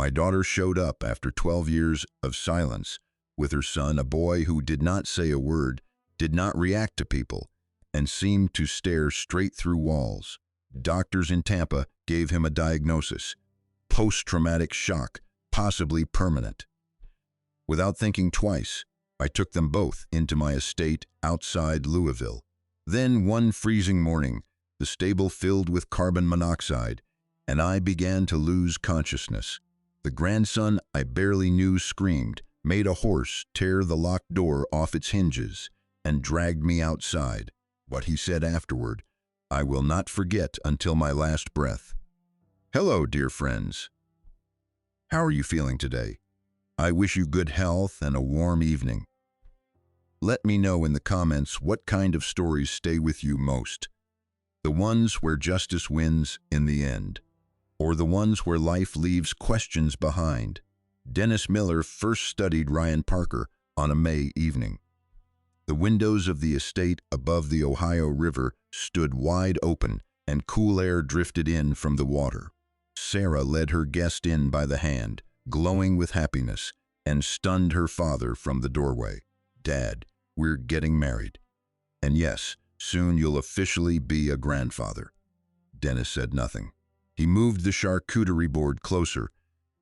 My daughter showed up after 12 years of silence with her son, a boy who did not say a word, did not react to people, and seemed to stare straight through walls. Doctors in Tampa gave him a diagnosis: post-traumatic shock, possibly permanent. Without thinking twice, I took them both into my estate outside Louisville. Then one freezing morning, the stable filled with carbon monoxide, and I began to lose consciousness. The grandson I barely knew screamed, made a horse tear the locked door off its hinges, and dragged me outside. What he said afterward, I will not forget until my last breath. Hello, dear friends. How are you feeling today? I wish you good health and a warm evening. Let me know in the comments what kind of stories stay with you most. The ones where justice wins in the end, or the ones where life leaves questions behind. Dennis Miller first studied Ryan Parker on a May evening. The windows of the estate above the Ohio River stood wide open, and cool air drifted in from the water. Sarah led her guest in by the hand, glowing with happiness, and stunned her father from the doorway. Dad, we're getting married. And yes, soon you'll officially be a grandfather. Dennis said nothing. He moved the charcuterie board closer,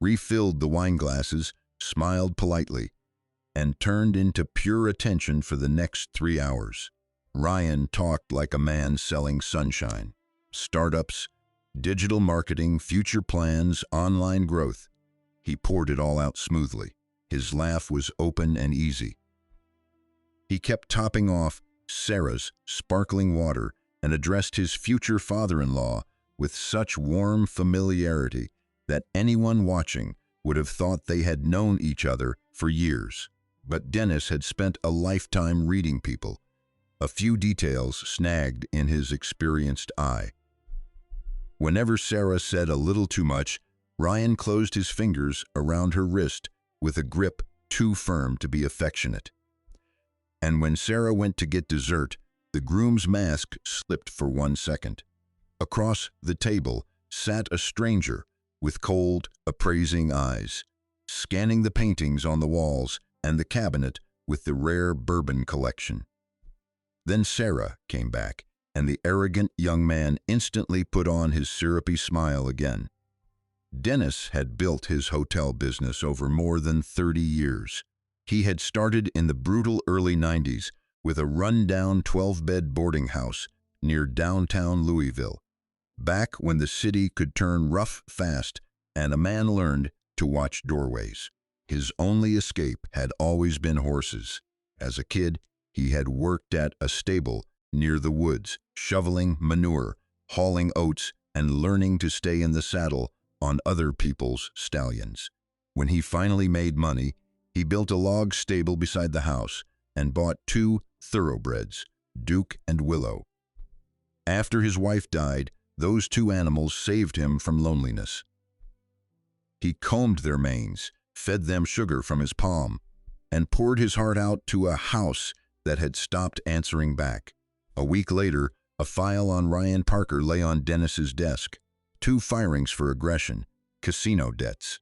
refilled the wine glasses, smiled politely, and turned into pure attention for the next 3 hours. Ryan talked like a man selling sunshine. Startups, digital marketing, future plans, online growth. He poured it all out smoothly. His laugh was open and easy. He kept topping off Sarah's sparkling water and addressed his future father-in-law with such warm familiarity that anyone watching would have thought they had known each other for years. But Dennis had spent a lifetime reading people, a few details snagged in his experienced eye. Whenever Sarah said a little too much, Ryan closed his fingers around her wrist with a grip too firm to be affectionate. And when Sarah went to get dessert, the groom's mask slipped for 1 second. Across the table sat a stranger with cold, appraising eyes, scanning the paintings on the walls and the cabinet with the rare bourbon collection. Then Sarah came back, and the arrogant young man instantly put on his syrupy smile again. Dennis had built his hotel business over more than 30 years. He had started in the brutal early 90s with a run-down 12-bed boarding house near downtown Louisville, back when the city could turn rough fast and a man learned to watch doorways. His only escape had always been horses. As a kid, he had worked at a stable near the woods, shoveling manure, hauling oats, and learning to stay in the saddle on other people's stallions. When he finally made money, he built a log stable beside the house and bought 2 thoroughbreds, Duke and Willow. After his wife died, those 2 animals saved him from loneliness. He combed their manes, fed them sugar from his palm, and poured his heart out to a house that had stopped answering back. A week later, a file on Ryan Parker lay on Dennis's desk. 2 firings for aggression, casino debts.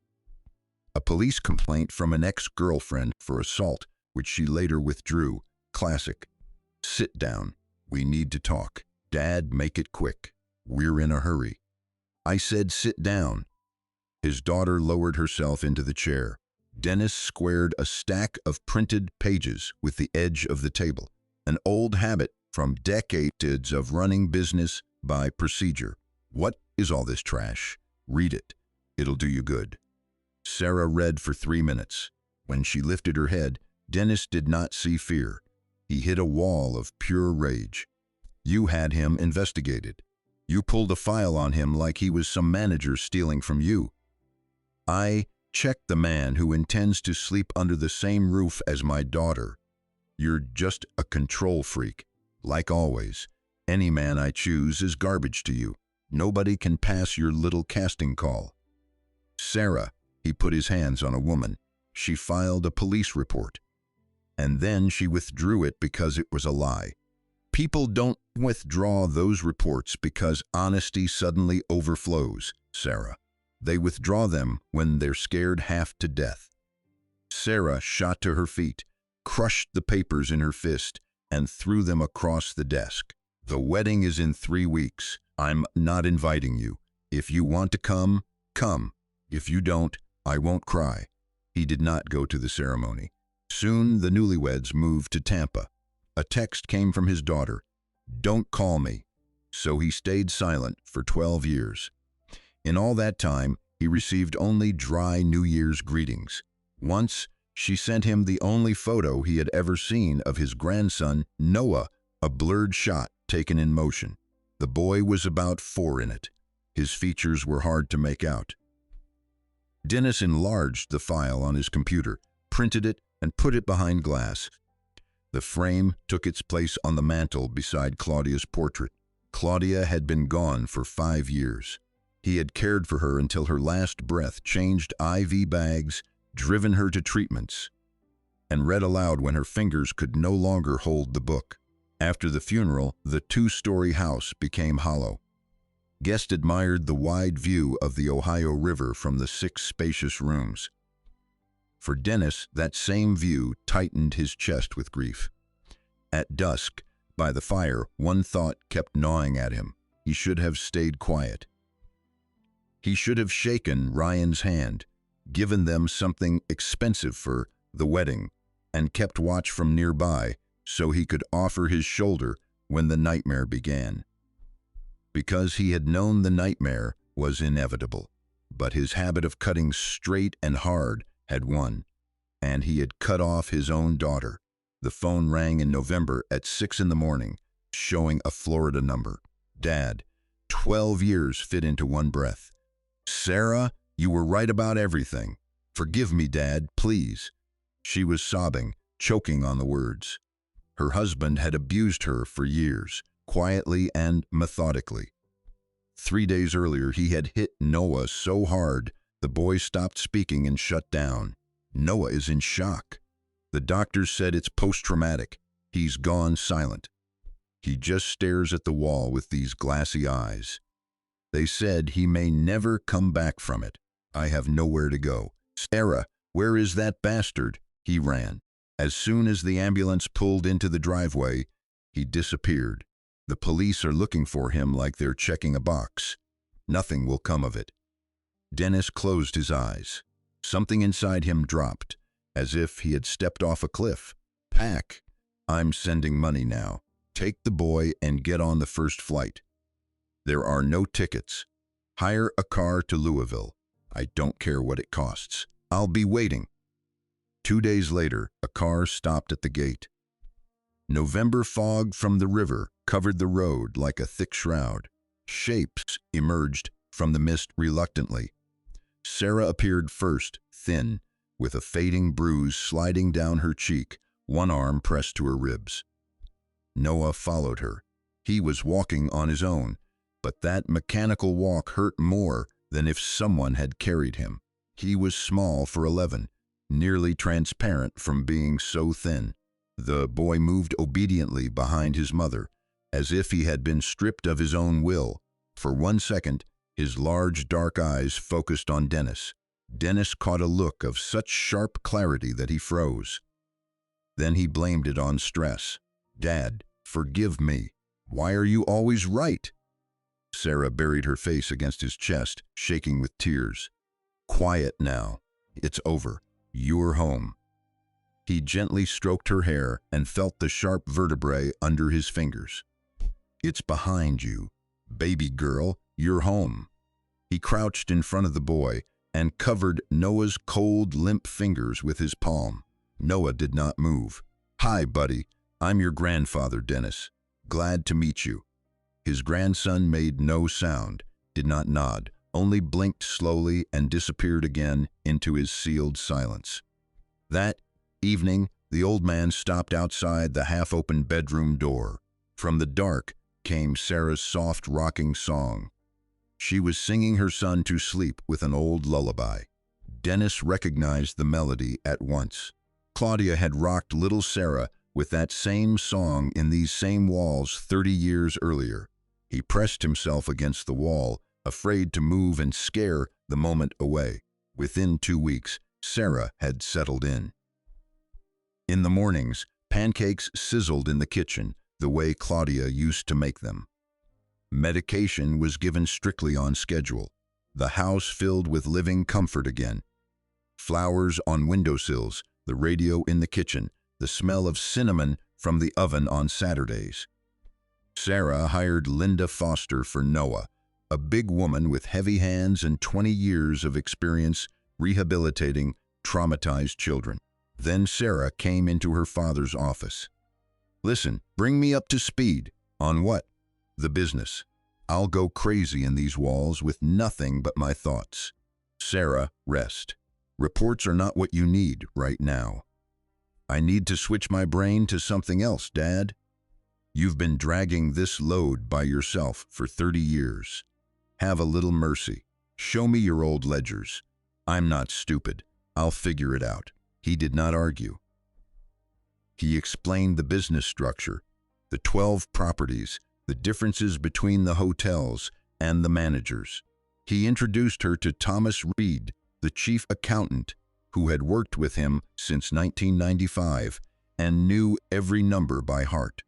A police complaint from an ex-girlfriend for assault, which she later withdrew. Classic. Sit down. We need to talk. Dad, make it quick. We're in a hurry. I said sit down. His daughter lowered herself into the chair. Dennis squared a stack of printed pages with the edge of the table, an old habit from decades of running business by procedure. What is all this trash? Read it. It'll do you good. Sarah read for 3 minutes. When she lifted her head, Dennis did not see fear. He hit a wall of pure rage. You had him investigated. You pulled a file on him like he was some manager stealing from you. I checked the man who intends to sleep under the same roof as my daughter. You're just a control freak. Like always, any man I choose is garbage to you. Nobody can pass your little casting call. Sarah, he put his hands on a woman. She filed a police report. And then she withdrew it because it was a lie. People don't withdraw those reports because honesty suddenly overflows, Sarah. They withdraw them when they're scared half to death. Sarah shot to her feet, crushed the papers in her fist, and threw them across the desk. The wedding is in 3 weeks. I'm not inviting you. If you want to come, come. If you don't, I won't cry. He did not go to the ceremony. Soon the newlyweds moved to Tampa. A text came from his daughter. Don't call me. So he stayed silent for 12 years. In all that time, he received only dry New Year's greetings. Once, she sent him the only photo he had ever seen of his grandson, Noah, a blurred shot taken in motion. The boy was about 4 in it. His features were hard to make out. Dennis enlarged the file on his computer, printed it, and put it behind glass. The frame took its place on the mantel beside Claudia's portrait. Claudia had been gone for 5 years. He had cared for her until her last breath, changed IV bags, driven her to treatments, and read aloud when her fingers could no longer hold the book. After the funeral, the 2-story house became hollow. Guests admired the wide view of the Ohio River from the 6 spacious rooms. For Dennis, that same view tightened his chest with grief. At dusk, by the fire, one thought kept gnawing at him. He should have stayed quiet. He should have shaken Ryan's hand, given them something expensive for the wedding, and kept watch from nearby so he could offer his shoulder when the nightmare began. Because he had known the nightmare was inevitable, but his habit of cutting straight and hard had won, and he had cut off his own daughter. The phone rang in November at 6 in the morning, showing a Florida number. Dad, 12 years fit into one breath. Sarah, you were right about everything. Forgive me, Dad, please. She was sobbing, choking on the words. Her husband had abused her for years, quietly and methodically. 3 days earlier, he had hit Noah so hard, the boy stopped speaking and shut down. Noah is in shock. The doctors said it's post-traumatic. He's gone silent. He just stares at the wall with these glassy eyes. They said he may never come back from it. I have nowhere to go. Sarah, where is that bastard? He ran. As soon as the ambulance pulled into the driveway, he disappeared. The police are looking for him like they're checking a box. Nothing will come of it. Dennis closed his eyes. Something inside him dropped, as if he had stepped off a cliff. Pack. I'm sending money now. Take the boy and get on the first flight. There are no tickets. Hire a car to Louisville. I don't care what it costs. I'll be waiting. 2 days later, a car stopped at the gate. November fog from the river covered the road like a thick shroud. Shapes emerged from the mist reluctantly. Sarah appeared first, thin, with a fading bruise sliding down her cheek, one arm pressed to her ribs. Noah followed her. He was walking on his own, but that mechanical walk hurt more than if someone had carried him. He was small for 11, nearly transparent from being so thin. The boy moved obediently behind his mother, as if he had been stripped of his own will. For 1 second, his large dark eyes focused on Dennis. Dennis caught a look of such sharp clarity that he froze. Then he blamed it on stress. Dad, forgive me. Why are you always right? Sarah buried her face against his chest, shaking with tears. Quiet now. It's over. You're home. He gently stroked her hair and felt the sharp vertebrae under his fingers. It's behind you. Baby girl, you're home. He crouched in front of the boy and covered Noah's cold, limp fingers with his palm. Noah did not move. Hi, buddy. I'm your grandfather, Dennis. Glad to meet you. His grandson made no sound, did not nod, only blinked slowly and disappeared again into his sealed silence. That evening, the old man stopped outside the half-open bedroom door. From the dark came Sarah's soft rocking song. She was singing her son to sleep with an old lullaby. Dennis recognized the melody at once. Claudia had rocked little Sarah with that same song in these same walls 30 years earlier. He pressed himself against the wall, afraid to move and scare the moment away. Within 2 weeks, Sarah had settled in. In the mornings, pancakes sizzled in the kitchen the way Claudia used to make them. Medication was given strictly on schedule. The house filled with living comfort again. Flowers on windowsills, the radio in the kitchen, the smell of cinnamon from the oven on Saturdays. Sarah hired Linda Foster for Noah, a big woman with heavy hands and 20 years of experience rehabilitating traumatized children. Then Sarah came into her father's office. "Listen, bring me up to speed." "On what?" "The business. I'll go crazy in these walls with nothing but my thoughts." "Sarah, rest. Reports are not what you need right now." "I need to switch my brain to something else, Dad." "You've been dragging this load by yourself for 30 years. Have a little mercy. Show me your old ledgers. I'm not stupid. I'll figure it out." He did not argue. He explained the business structure, the 12 properties, the differences between the hotels and the managers. He introduced her to Thomas Reed, the chief accountant, who had worked with him since 1995 and knew every number by heart.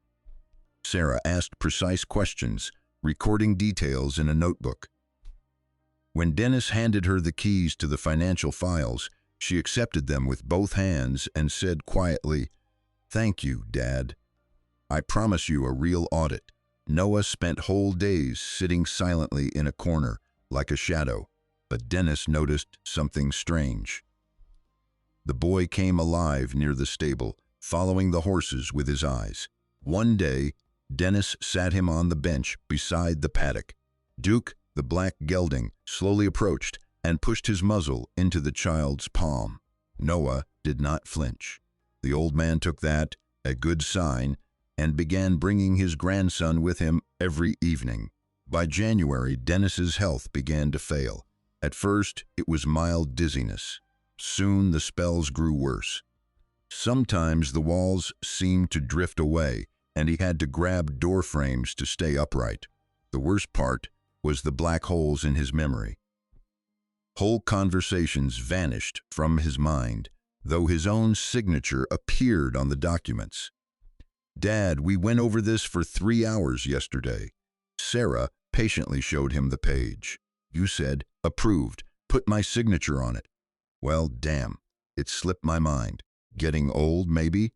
Sarah asked precise questions, recording details in a notebook. When Dennis handed her the keys to the financial files, she accepted them with both hands and said quietly, "Thank you, Dad. I promise you a real audit." Noah spent whole days sitting silently in a corner, like a shadow, but Dennis noticed something strange. The boy came alive near the stable, following the horses with his eyes. One day, Dennis sat him on the bench beside the paddock. Duke, the black gelding, slowly approached and pushed his muzzle into the child's palm. Noah did not flinch. The old man took that, a good sign, and began bringing his grandson with him every evening. By January, Dennis's health began to fail. At first, it was mild dizziness. Soon the spells grew worse. Sometimes the walls seemed to drift away, and he had to grab door frames to stay upright. The worst part was the black holes in his memory. Whole conversations vanished from his mind, though his own signature appeared on the documents. "Dad, we went over this for 3 hours yesterday." Sarah patiently showed him the page. "You said, 'Approved, put my signature on it.'" "Well, damn, it slipped my mind. Getting old, maybe?"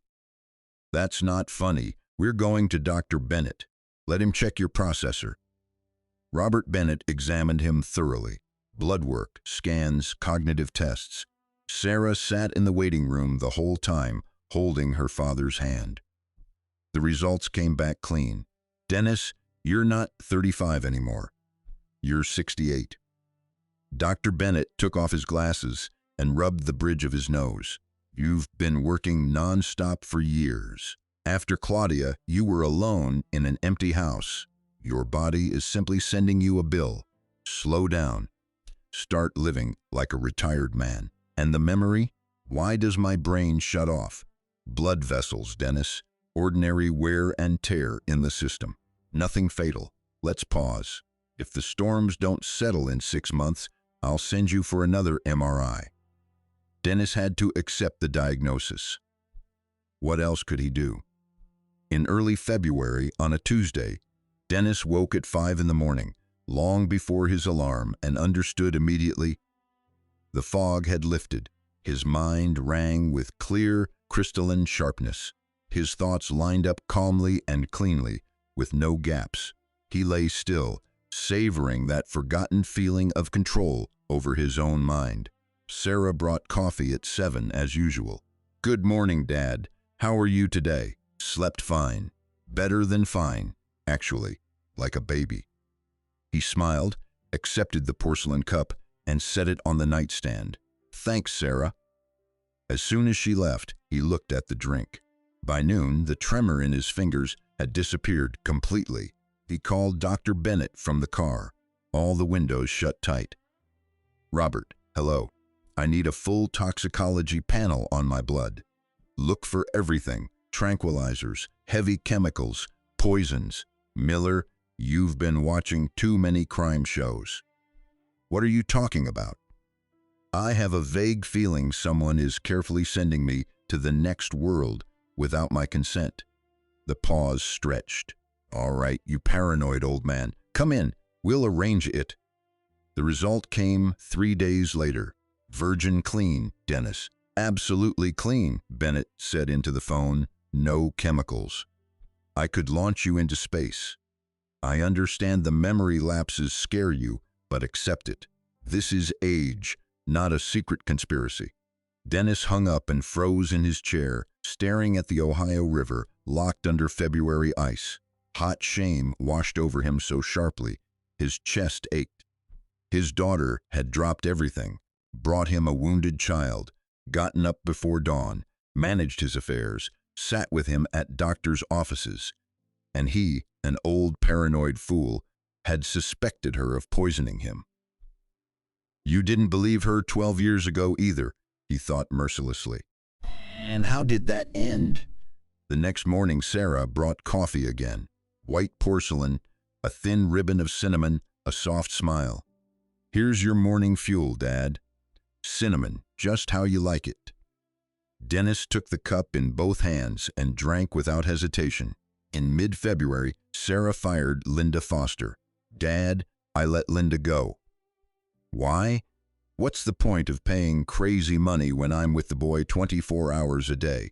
"That's not funny. We're going to Dr. Bennett. Let him check your processor." Robert Bennett examined him thoroughly. Blood work, scans, cognitive tests. Sarah sat in the waiting room the whole time, holding her father's hand. The results came back clean. "Dennis, you're not 35 anymore. You're 68. Dr. Bennett took off his glasses and rubbed the bridge of his nose. "You've been working non-stop for years. After Claudia, you were alone in an empty house. Your body is simply sending you a bill. Slow down. Start living like a retired man." "And the memory? Why does my brain shut off?" "Blood vessels, Dennis. Ordinary wear and tear in the system. Nothing fatal. Let's pause. If the storms don't settle in 6 months, I'll send you for another MRI." Dennis had to accept the diagnosis. What else could he do? In early February, on a Tuesday, Dennis woke at 5 in the morning, long before his alarm, and understood immediately. The fog had lifted. His mind rang with clear, crystalline sharpness. His thoughts lined up calmly and cleanly, with no gaps. He lay still, savoring that forgotten feeling of control over his own mind. Sarah brought coffee at 7 as usual. "Good morning, Dad. How are you today?" "Slept fine. Better than fine, actually. Like a baby." He smiled, accepted the porcelain cup, and set it on the nightstand. "Thanks, Sarah." As soon as she left, he looked at the drink. By noon, the tremor in his fingers had disappeared completely. He called Dr. Bennett from the car. All the windows shut tight. "Robert, hello. I need a full toxicology panel on my blood. Look for everything: tranquilizers, heavy chemicals, poisons. Miller, you've been watching too many crime shows." What are you talking about? I have a vague feeling someone is carefully sending me to the next world without my consent. The pause stretched. All right, you paranoid old man. Come in. We'll arrange it. The result came 3 days later. Virgin clean, Dennis. Absolutely clean, Bennett said into the phone. No chemicals. I could launch you into space. I understand the memory lapses scare you, but accept it. This is age, not a secret conspiracy. Dennis hung up and froze in his chair, staring at the Ohio River, locked under February ice. Hot shame washed over him so sharply, his chest ached. His daughter had dropped everything, brought him a wounded child, gotten up before dawn, managed his affairs, sat with him at doctors' offices. And he, an old paranoid fool, had suspected her of poisoning him. You didn't believe her 12 years ago either, he thought mercilessly. And how did that end? The next morning Sarah brought coffee again. White porcelain, a thin ribbon of cinnamon, a soft smile. Here's your morning fuel, Dad. Cinnamon, just how you like it. Dennis took the cup in both hands and drank without hesitation. In mid-February, Sarah fired Linda Foster. Dad, I let Linda go. Why? What's the point of paying crazy money when I'm with the boy 24 hours a day?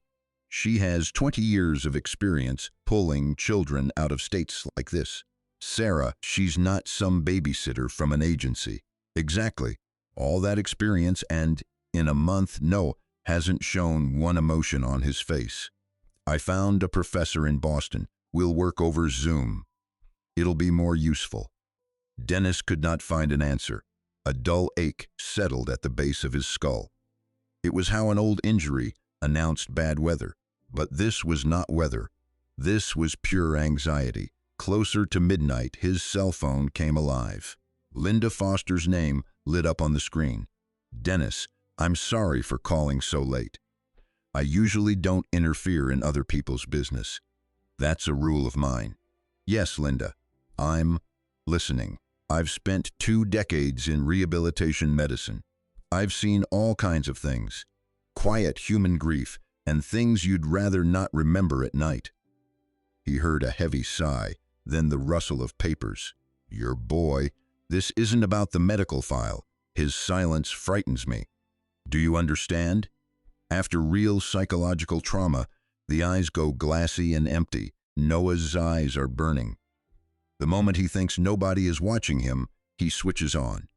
She has 20 years of experience pulling children out of states like this. Sarah, she's not some babysitter from an agency. Exactly. All that experience and, in a month, no, hasn't shown one emotion on his face. I found a professor in Boston. We'll work over Zoom. It'll be more useful. Dennis could not find an answer. A dull ache settled at the base of his skull. It was how an old injury announced bad weather. But this was not weather. This was pure anxiety. Closer to midnight, his cell phone came alive. Linda Foster's name lit up on the screen. Dennis, I'm sorry for calling so late. I usually don't interfere in other people's business. That's a rule of mine. Yes, Linda, I'm listening. I've spent 2 decades in rehabilitation medicine. I've seen all kinds of things. Quiet human grief, and things you'd rather not remember at night. He heard a heavy sigh, then the rustle of papers. Your boy, this isn't about the medical file. His silence frightens me. Do you understand? After real psychological trauma, the eyes go glassy and empty. Noah's eyes are burning. The moment he thinks nobody is watching him, he switches on.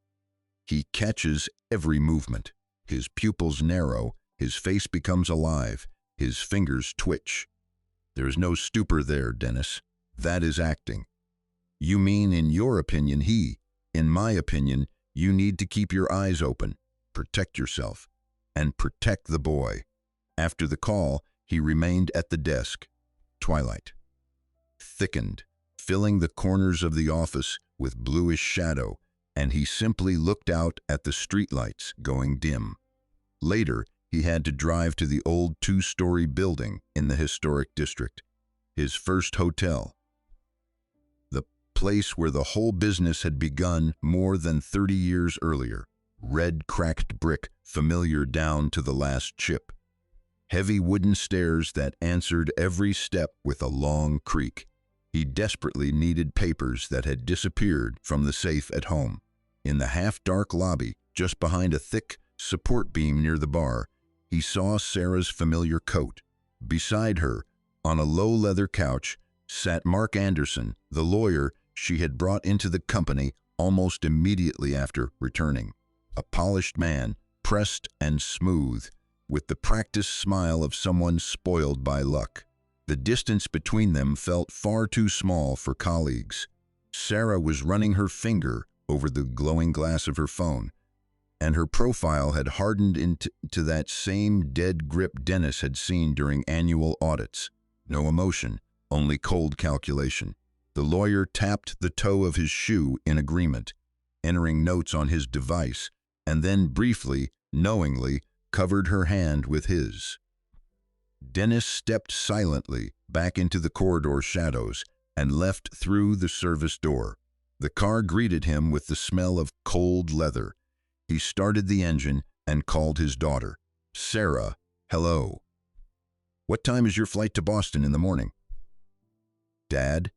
He catches every movement. His pupils narrow. His face becomes alive. His fingers twitch. There's no stupor there, Dennis. That is acting. You mean, in your opinion, in my opinion, you need to keep your eyes open, protect yourself, and protect the boy. After the call, he remained at the desk. Twilight thickened, filling the corners of the office with bluish shadow, and he simply looked out at the streetlights going dim. Later, he had to drive to the old 2-story building in the historic district, his first hotel. The place where the whole business had begun more than 30 years earlier. Red cracked brick, familiar down to the last chip. Heavy wooden stairs that answered every step with a long creak. He desperately needed papers that had disappeared from the safe at home. In the half-dark lobby, just behind a thick support beam near the bar, he saw Sarah's familiar coat. Beside her, on a low leather couch, sat Mark Anderson, the lawyer she had brought into the company almost immediately after returning. A polished man, pressed and smooth, with the practiced smile of someone spoiled by luck. The distance between them felt far too small for colleagues. Sarah was running her finger over the glowing glass of her phone, and her profile had hardened into that same dead grip Dennis had seen during annual audits. No emotion, only cold calculation. The lawyer tapped the toe of his shoe in agreement, entering notes on his device, and then briefly, knowingly, covered her hand with his. Dennis stepped silently back into the corridor shadows and left through the service door. The car greeted him with the smell of cold leather. He started the engine and called his daughter. "Sarah, hello. What time is your flight to Boston in the morning?" "Dad,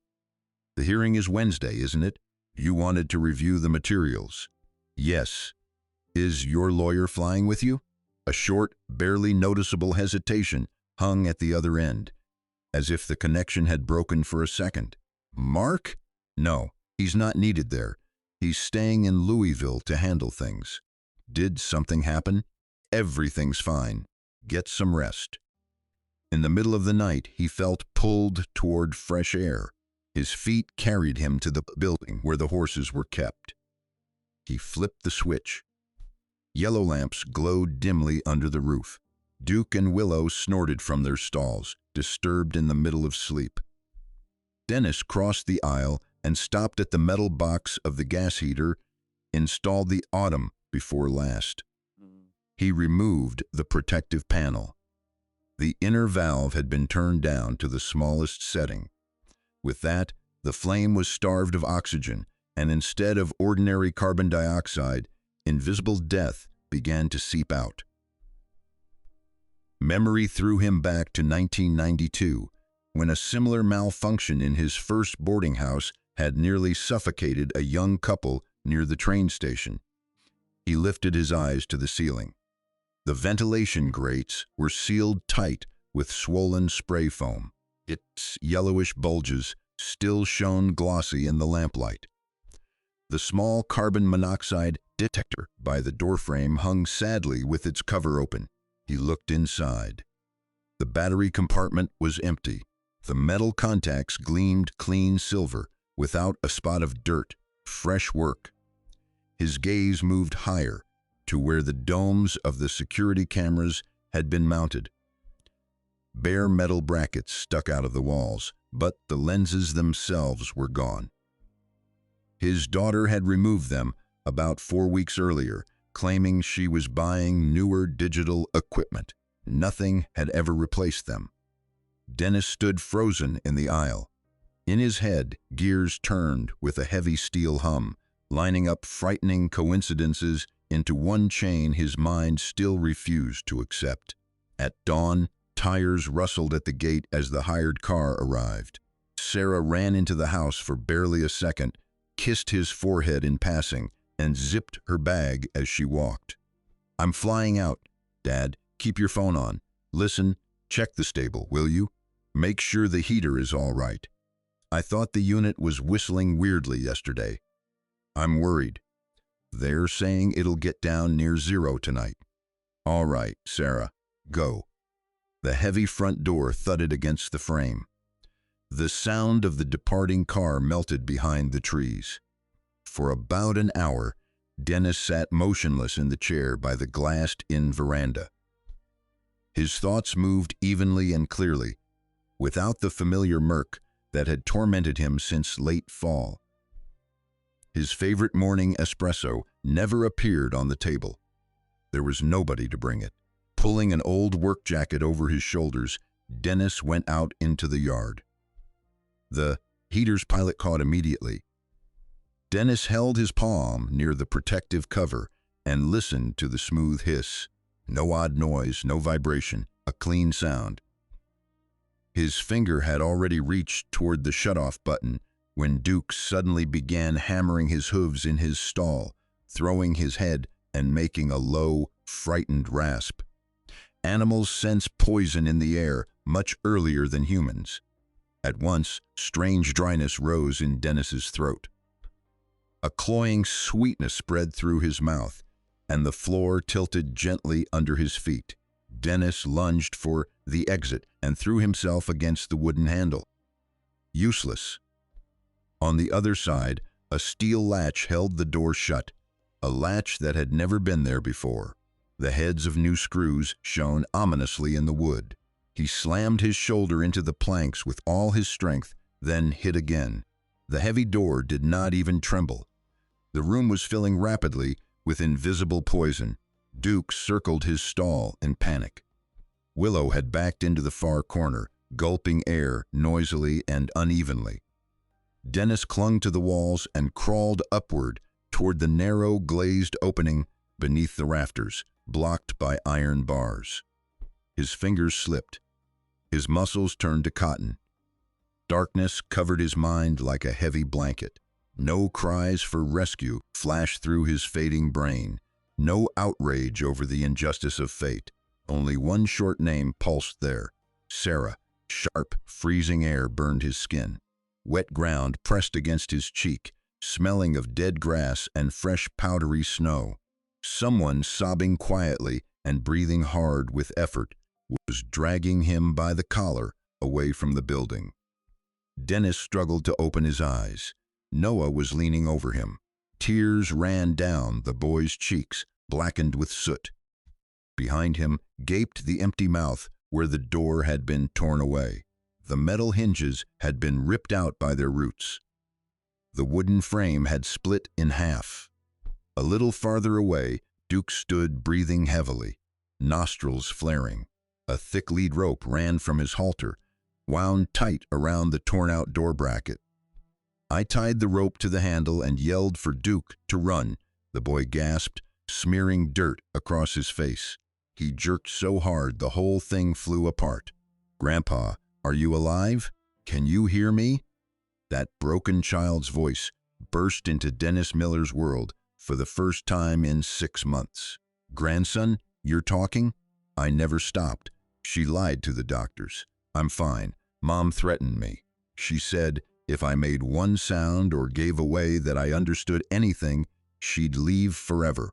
the hearing is Wednesday, isn't it? You wanted to review the materials." "Yes. Is your lawyer flying with you?" A short, barely noticeable hesitation hung at the other end, as if the connection had broken for a second. "Mark? No, he's not needed there. He's staying in Louisville to handle things." "Did something happen?" "Everything's fine. Get some rest." In the middle of the night, he felt pulled toward fresh air. His feet carried him to the building where the horses were kept. He flipped the switch. Yellow lamps glowed dimly under the roof. Duke and Willow snorted from their stalls, disturbed in the middle of sleep. Dennis crossed the aisle and stopped at the metal box of the gas heater, installed the autumn before last. He removed the protective panel. The inner valve had been turned down to the smallest setting. With that, the flame was starved of oxygen, and instead of ordinary carbon dioxide, invisible death began to seep out. Memory threw him back to 1992, when a similar malfunction in his first boarding house had nearly suffocated a young couple near the train station. He lifted his eyes to the ceiling. The ventilation grates were sealed tight with swollen spray foam. Its yellowish bulges still shone glossy in the lamplight. The small carbon monoxide detector by the doorframe hung sadly with its cover open. He looked inside. The battery compartment was empty. The metal contacts gleamed clean silver, without a spot of dirt. Fresh work. His gaze moved higher, to where the domes of the security cameras had been mounted. Bare metal brackets stuck out of the walls, but the lenses themselves were gone. His daughter had removed them about 4 weeks earlier, claiming she was buying newer digital equipment. Nothing had ever replaced them. Dennis stood frozen in the aisle. In his head, gears turned with a heavy steel hum, lining up frightening coincidences into one chain his mind still refused to accept. At dawn, tires rustled at the gate as the hired car arrived. Sarah ran into the house for barely a second, kissed his forehead in passing, and zipped her bag as she walked. "I'm flying out, Dad. Keep your phone on. Listen, check the stable, will you? Make sure the heater is all right. I thought the unit was whistling weirdly yesterday. I'm worried. They're saying it'll get down near 0 tonight." "All right, Sarah, go." The heavy front door thudded against the frame. The sound of the departing car melted behind the trees. For about an hour, Dennis sat motionless in the chair by the glassed-in veranda. His thoughts moved evenly and clearly, without the familiar murk that had tormented him since late fall. His favorite morning espresso never appeared on the table. There was nobody to bring it. Pulling an old work jacket over his shoulders, Dennis went out into the yard. The heater's pilot caught immediately. Dennis held his palm near the protective cover and listened to the smooth hiss. No odd noise, no vibration, a clean sound. His finger had already reached toward the shutoff button when Duke suddenly began hammering his hooves in his stall, throwing his head and making a low, frightened rasp. Animals sense poison in the air much earlier than humans. At once, strange dryness rose in Dennis's throat. A cloying sweetness spread through his mouth, and the floor tilted gently under his feet. Dennis lunged for the exit and threw himself against the wooden handle. Useless. On the other side, a steel latch held the door shut, a latch that had never been there before. The heads of new screws shone ominously in the wood. He slammed his shoulder into the planks with all his strength, then hit again. The heavy door did not even tremble. The room was filling rapidly with invisible poison. Duke circled his stall in panic. Willow had backed into the far corner, gulping air noisily and unevenly. Dennis clung to the walls and crawled upward toward the narrow, glazed opening beneath the rafters, blocked by iron bars. His fingers slipped. His muscles turned to cotton. Darkness covered his mind like a heavy blanket. No cries for rescue flashed through his fading brain. No outrage over the injustice of fate. Only one short name pulsed there. Sarah. Sharp, freezing air burned his skin. Wet ground pressed against his cheek, smelling of dead grass and fresh powdery snow. Someone, sobbing quietly and breathing hard with effort, was dragging him by the collar away from the building. Dennis struggled to open his eyes. Noah was leaning over him. Tears ran down the boy's cheeks, blackened with soot. Behind him gaped the empty mouth where the door had been torn away. The metal hinges had been ripped out by their roots. The wooden frame had split in half. A little farther away, Duke stood breathing heavily, nostrils flaring. A thick lead rope ran from his halter, wound tight around the torn-out door bracket. I tied the rope to the handle and yelled for Duke to run. The boy gasped, smearing dirt across his face. He jerked so hard the whole thing flew apart. "Grandpa, are you alive? Can you hear me?" That broken child's voice burst into Dennis Miller's world for the first time in 6 months. "Grandson, you're talking?" I never stopped. She lied to the doctors. "I'm fine. Mom threatened me. She said if I made one sound or gave away that I understood anything, she'd leave forever.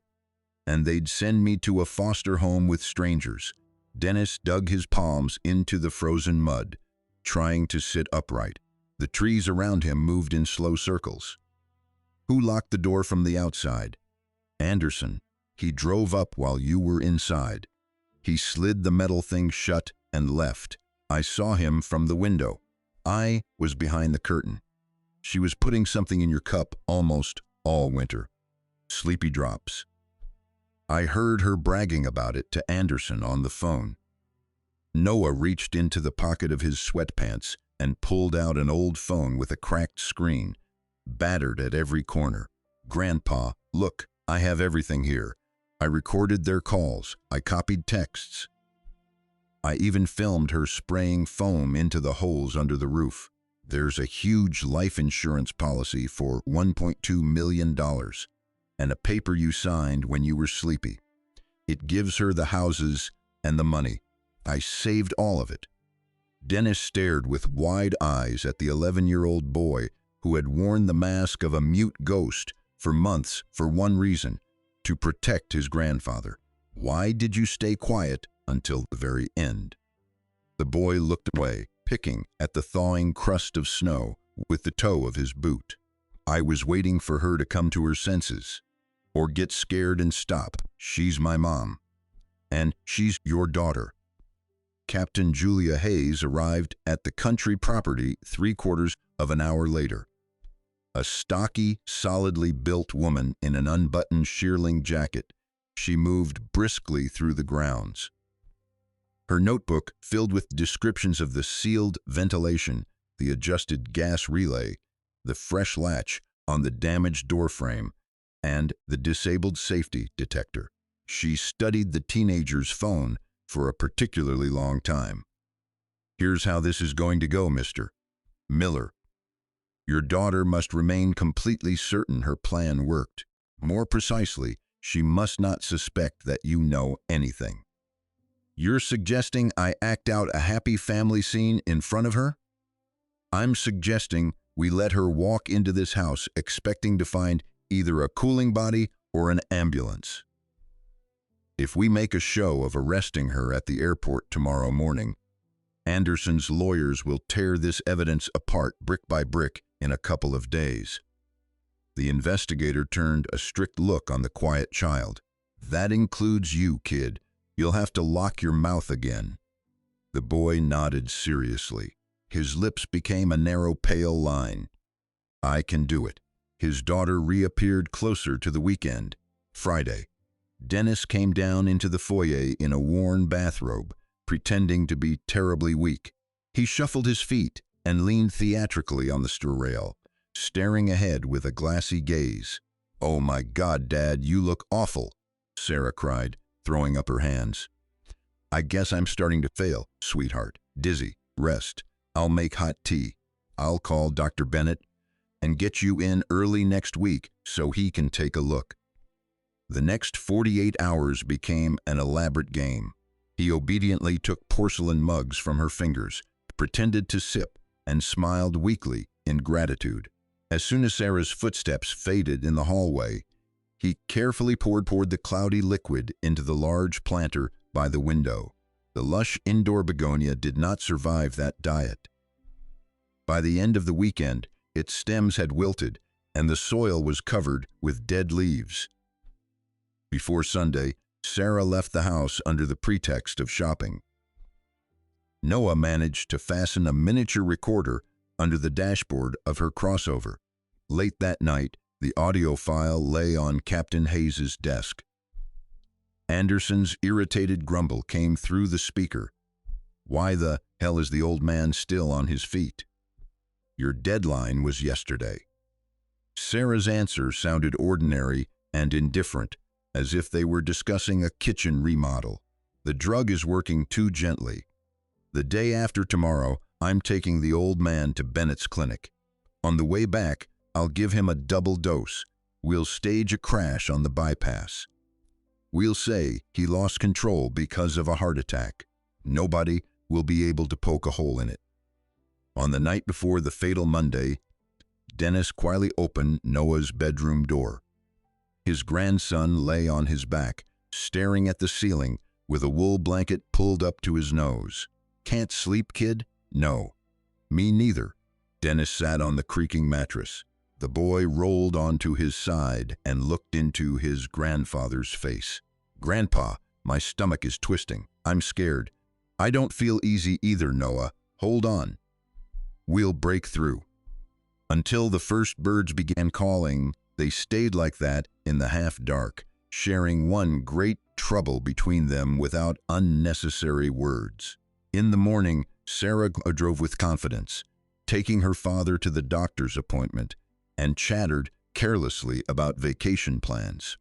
And they'd send me to a foster home with strangers." Dennis dug his palms into the frozen mud, trying to sit upright. The trees around him moved in slow circles. "Who locked the door from the outside?" "Anderson. He drove up while you were inside. He slid the metal thing shut and left. I saw him from the window. I was behind the curtain. She was putting something in your cup almost all winter. Sleepy drops. I heard her bragging about it to Anderson on the phone." Noah reached into the pocket of his sweatpants and pulled out an old phone with a cracked screen, battered at every corner. "Grandpa, look, I have everything here. I recorded their calls. I copied texts. I even filmed her spraying foam into the holes under the roof. There's a huge life insurance policy for $1.2 million. And a paper you signed when you were sleepy. It gives her the houses and the money. I saved all of it." Dennis stared with wide eyes at the 11-year-old boy who had worn the mask of a mute ghost for months for one reason: to protect his grandfather. "Why did you stay quiet until the very end?" The boy looked away, picking at the thawing crust of snow with the toe of his boot. "I was waiting for her to come to her senses. Or get scared and stop. She's my mom. And she's your daughter." Captain Julia Hayes arrived at the country property 3/4 of an hour later. A stocky, solidly built woman in an unbuttoned shearling jacket, she moved briskly through the grounds. Her notebook filled with descriptions of the sealed ventilation, the adjusted gas relay, the fresh latch on the damaged doorframe, and the disabled safety detector. She studied the teenager's phone for a particularly long time. "Here's how this is going to go, Mr. Miller. Your daughter must remain completely certain her plan worked. More precisely, she must not suspect that you know anything. You're suggesting I act out a happy family scene in front of her? I'm suggesting we let her walk into this house expecting to find either a cooling body or an ambulance. If we make a show of arresting her at the airport tomorrow morning, Anderson's lawyers will tear this evidence apart brick by brick in a couple of days." The investigator turned a strict look on the quiet child. "That includes you, kid. You'll have to lock your mouth again." The boy nodded seriously. His lips became a narrow, pale line. "I can do it." His daughter reappeared closer to the weekend. Friday. Dennis came down into the foyer in a worn bathrobe, pretending to be terribly weak. He shuffled his feet and leaned theatrically on the straw rail, staring ahead with a glassy gaze. "Oh my God, Dad, you look awful," Sarah cried, throwing up her hands. "I guess I'm starting to fail, sweetheart. Dizzy. Rest. I'll make hot tea. I'll call Dr. Bennett and get you in early next week so he can take a look." The next 48 hours became an elaborate game. He obediently took porcelain mugs from her fingers, pretended to sip, and smiled weakly in gratitude. As soon as Sarah's footsteps faded in the hallway, he carefully poured the cloudy liquid into the large planter by the window. The lush indoor begonia did not survive that diet. By the end of the weekend, its stems had wilted, and the soil was covered with dead leaves. Before Sunday, Sarah left the house under the pretext of shopping. Noah managed to fasten a miniature recorder under the dashboard of her crossover. Late that night, the audio file lay on Captain Hayes's desk. Anderson's irritated grumble came through the speaker. "Why the hell is the old man still on his feet? Your deadline was yesterday." Sarah's answer sounded ordinary and indifferent, as if they were discussing a kitchen remodel. "The drug is working too gently. The day after tomorrow, I'm taking the old man to Bennett's clinic. On the way back, I'll give him a double dose. We'll stage a crash on the bypass. We'll say he lost control because of a heart attack. Nobody will be able to poke a hole in it." On the night before the fatal Monday, Dennis quietly opened Noah's bedroom door. His grandson lay on his back, staring at the ceiling with a wool blanket pulled up to his nose. "Can't sleep, kid?" "No." "Me neither." Dennis sat on the creaking mattress. The boy rolled onto his side and looked into his grandfather's face. "Grandpa, my stomach is twisting. I'm scared." "I don't feel easy either, Noah. Hold on. We'll break through." Until the first birds began calling, they stayed like that in the half-dark, sharing one great trouble between them without unnecessary words. In the morning, Sarah drove with confidence, taking her father to the doctor's appointment, and chattered carelessly about vacation plans.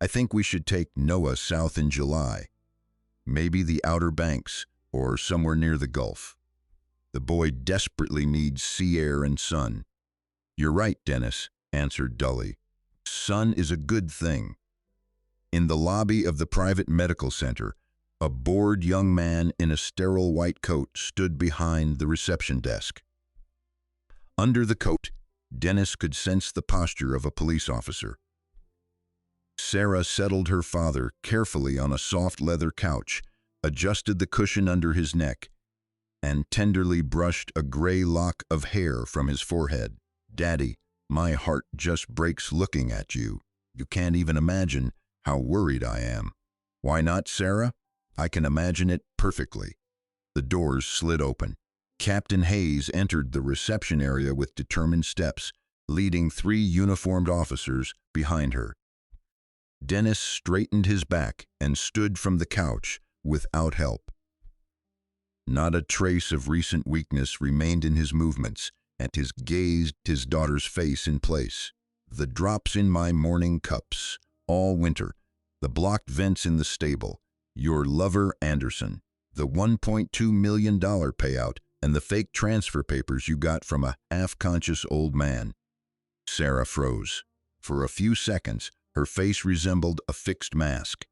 "I think we should take Noah south in July. Maybe the Outer Banks or somewhere near the Gulf. The boy desperately needs sea air and sun." "You're right," Dennis answered dully. "Sun is a good thing." In the lobby of the private medical center, a bored young man in a sterile white coat stood behind the reception desk. Under the coat, Dennis could sense the posture of a police officer. Sarah settled her father carefully on a soft leather couch, adjusted the cushion under his neck, and tenderly brushed a gray lock of hair from his forehead. "Daddy, my heart just breaks looking at you. You can't even imagine how worried I am." "Why not, Sarah? I can imagine it perfectly." The doors slid open. Captain Hayes entered the reception area with determined steps, leading 3 uniformed officers behind her. Dennis straightened his back and stood from the couch without help. Not a trace of recent weakness remained in his movements, and his gaze his daughter's face in place. "The drops in my morning cups, all winter, the blocked vents in the stable, your lover Anderson, the $1.2 million payout, and the fake transfer papers you got from a half-conscious old man." Sarah froze. For a few seconds, her face resembled a fixed mask.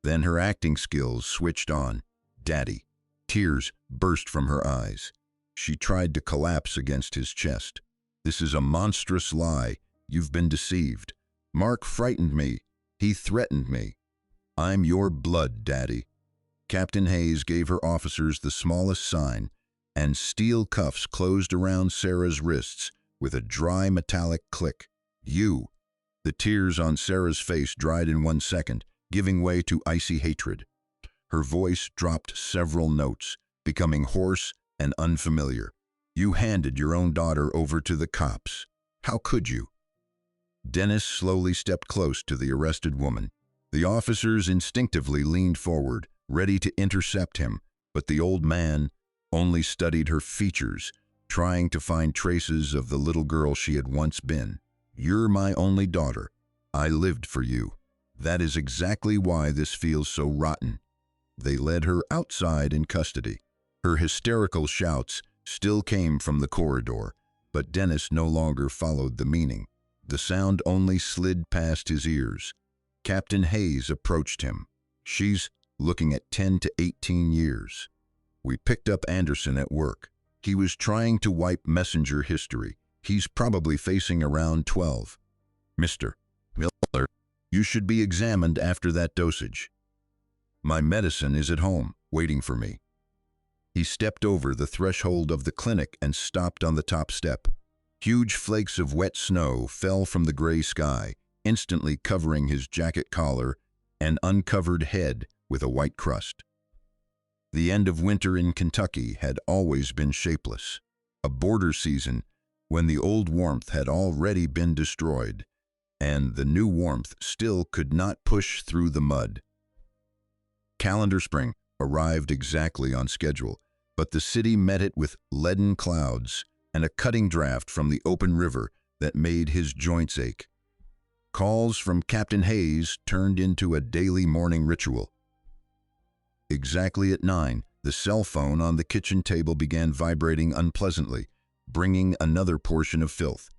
Then her acting skills switched on. "Daddy." Tears burst from her eyes. She tried to collapse against his chest. "This is a monstrous lie. You've been deceived. Mark frightened me. He threatened me. I'm your blood, Daddy." Captain Hayes gave her officers the smallest sign, and steel cuffs closed around Sarah's wrists with a dry metallic click. "You." The tears on Sarah's face dried in 1 second, giving way to icy hatred. Her voice dropped several notes, becoming hoarse and unfamiliar. "You handed your own daughter over to the cops. How could you?" Dennis slowly stepped close to the arrested woman. The officers instinctively leaned forward, ready to intercept him, but the old man only studied her features, trying to find traces of the little girl she had once been. You're my only daughter. I lived for you. That is exactly why this feels so rotten. They led her outside in custody. Her hysterical shouts still came from the corridor, but Dennis no longer followed the meaning. The sound only slid past his ears. Captain Hayes approached him. She's looking at 10 to 18 years. We picked up Anderson at work. He was trying to wipe messenger history. He's probably facing around 12. Mr. Miller, you should be examined after that dosage. My medicine is at home, waiting for me. He stepped over the threshold of the clinic and stopped on the top step. Huge flakes of wet snow fell from the gray sky, instantly covering his jacket collar and uncovered head with a white crust. The end of winter in Kentucky had always been shapeless, a border season when the old warmth had already been destroyed, and the new warmth still could not push through the mud. Calendar spring arrived exactly on schedule, but the city met it with leaden clouds and a cutting draft from the open river that made his joints ache. Calls from Captain Hayes turned into a daily morning ritual. Exactly at 9, the cell phone on the kitchen table began vibrating unpleasantly, bringing another portion of filth.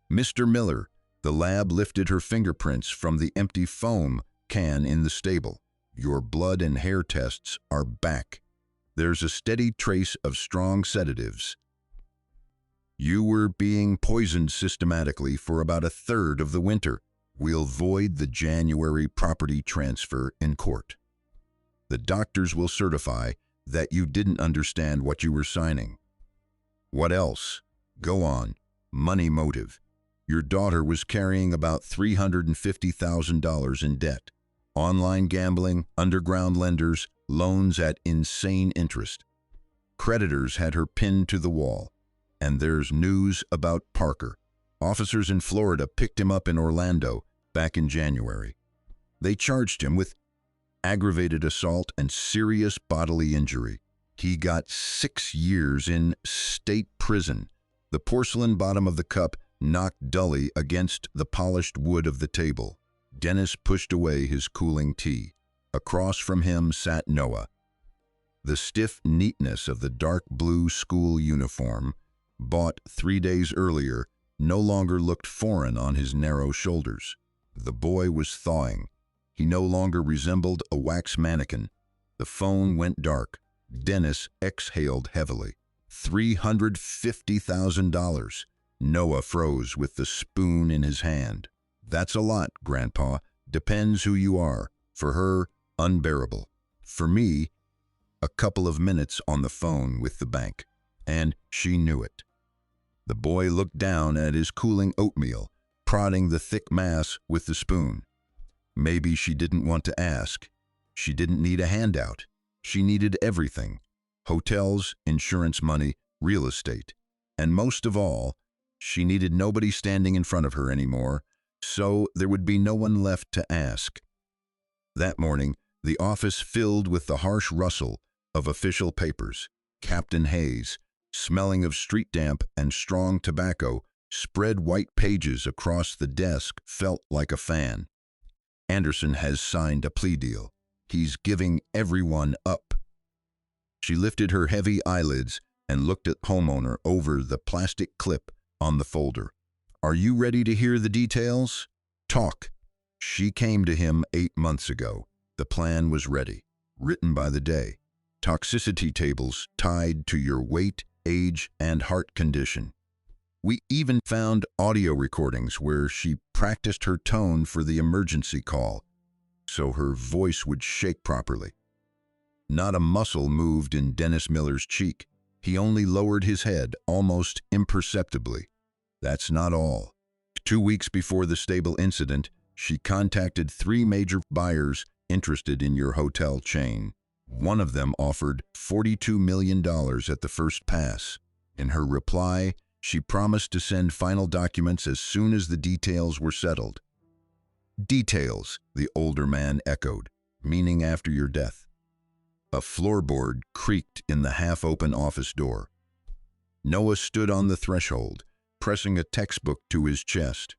Mr. Miller, the lab lifted her fingerprints from the empty foam can in the stable. Your blood and hair tests are back. There's a steady trace of strong sedatives. You were being poisoned systematically for about a third of the winter. We'll void the January property transfer in court. The doctors will certify that you didn't understand what you were signing. What else? Go on. Money motive. Your daughter was carrying about $350,000 in debt. Online gambling, underground lenders, loans at insane interest. Creditors had her pinned to the wall. And there's news about Parker. Officers in Florida picked him up in Orlando back in January. They charged him with aggravated assault and serious bodily injury. He got 6 years in state prison. The porcelain bottom of the cup knocked dully against the polished wood of the table. Dennis pushed away his cooling tea. Across from him sat Noah. The stiff neatness of the dark blue school uniform, bought 3 days earlier, no longer looked foreign on his narrow shoulders. The boy was thawing. He no longer resembled a wax mannequin. The phone went dark. Dennis exhaled heavily. $350,000. Noah froze with the spoon in his hand. That's a lot, Grandpa. Depends who you are. For her, unbearable. For me, a couple of minutes on the phone with the bank. And she knew it. The boy looked down at his cooling oatmeal, prodding the thick mass with the spoon. Maybe she didn't want to ask. She didn't need a handout. She needed everything. Hotels, insurance money, real estate. And most of all, she needed nobody standing in front of her anymore, so there would be no one left to ask. That morning, the office filled with the harsh rustle of official papers. Captain Hayes, smelling of street damp and strong tobacco, spread white pages across the desk, felt like a fan. Anderson has signed a plea deal. He's giving everyone up. She lifted her heavy eyelids and looked at homeowner over the plastic clip on the folder. Are you ready to hear the details? Talk. She came to him 8 months ago. The plan was ready, written by the day. Toxicity tables tied to your weight, age, and heart condition. We even found audio recordings where she practiced her tone for the emergency call, so her voice would shake properly. Not a muscle moved in Dennis Miller's cheek. He only lowered his head almost imperceptibly. That's not all. 2 weeks before the stable incident, she contacted 3 major buyers interested in your hotel chain. One of them offered $42 million at the first pass. In her reply, she promised to send final documents as soon as the details were settled. Details, the older man echoed, meaning after your death. A floorboard creaked in the half-open office door. Noah stood on the threshold, pressing a textbook to his chest.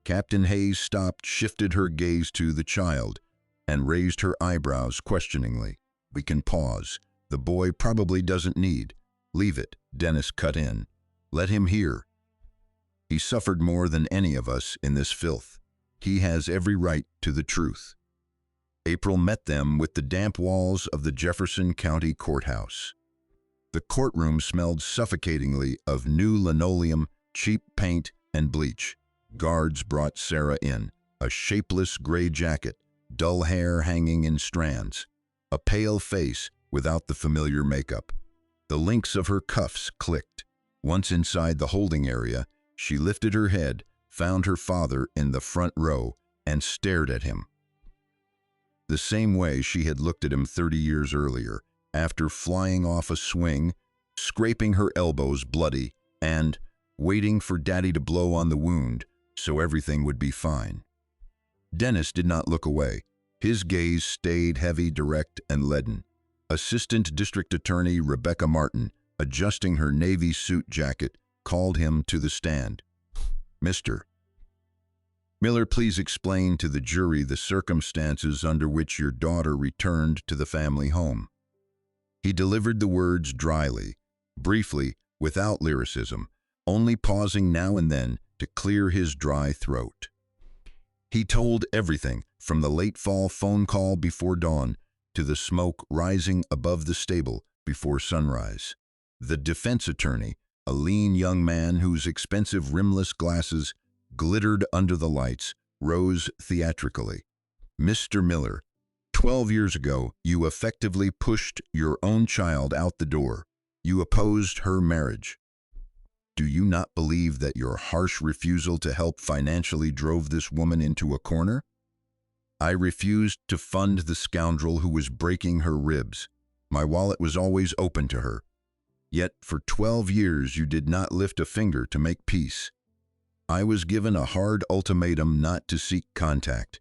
Captain Hayes stopped, shifted her gaze to the child, and raised her eyebrows questioningly. "We can pause. The boy probably doesn't need." "Leave it," Dennis cut in. "Let him hear. He suffered more than any of us in this filth. He has every right to the truth." April met them with the damp walls of the Jefferson County Courthouse. The courtroom smelled suffocatingly of new linoleum, cheap paint, and bleach. Guards brought Sarah in, a shapeless gray jacket, dull hair hanging in strands, a pale face without the familiar makeup. The links of her cuffs clicked. Once inside the holding area, she lifted her head, found her father in the front row, and stared at him. The same way she had looked at him 30 years earlier, after flying off a swing, scraping her elbows bloody, and waiting for Daddy to blow on the wound so everything would be fine. Dennis did not look away. His gaze stayed heavy, direct, and leaden. Assistant District Attorney Rebecca Martin, adjusting her navy suit jacket, called him to the stand. "Mr. Miller, please explain to the jury the circumstances under which your daughter returned to the family home." He delivered the words dryly, briefly, without lyricism, only pausing now and then to clear his dry throat. He told everything, from the late fall phone call before dawn to the smoke rising above the stable before sunrise. The defense attorney, a lean young man whose expensive rimless glasses glittered under the lights, rose theatrically. "Mr. Miller, 12 years ago, you effectively pushed your own child out the door. You opposed her marriage. Do you not believe that your harsh refusal to help financially drove this woman into a corner? I refused to fund the scoundrel who was breaking her ribs. My wallet was always open to her. Yet for 12 years you did not lift a finger to make peace. I was given a hard ultimatum not to seek contact.